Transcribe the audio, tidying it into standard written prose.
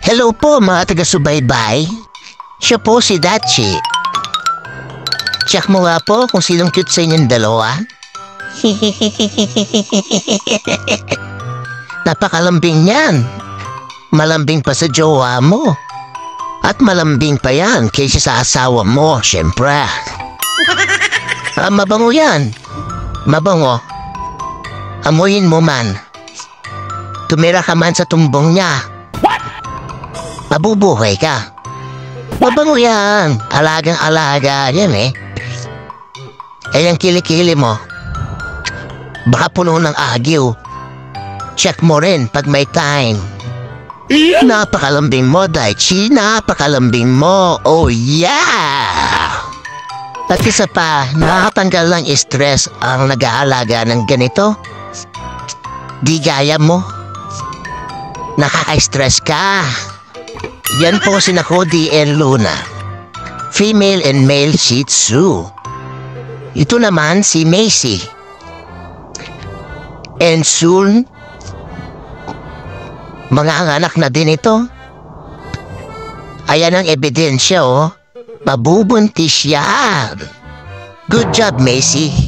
Hello po mga taga-subaybay. Siya po si Dachi. Check mo nga po kung sinong cute sa inyong dalawa. Napakalambing yan. Malambing pa sa jowa mo. At malambing pa yan kaysa sa asawa mo, syempre. Mabango yan. Mabango. Amuyin mo man. Tumira ka man sa tumbong niya. Mabubuhay ka. Mabango yan. Alagang-alaga yan eh. Eh yung kilikili mo. Baka puno ng agyo. Check mo rin pag may time. Napakalambing mo, Daichi. Napakalambing mo. Oh yeah! At isa pa, nakakatanggal ng stress ang nag-aalaga ng ganito. Di gaya mo. Nakaka-stress ka. Yan po si Cody and Luna. Female and male Shih Tzu. Ito naman si Macy. And soon, mga anak na din ito. Ayan ang ebidensya, oh. Mabubuntis siya. Good job, Macy.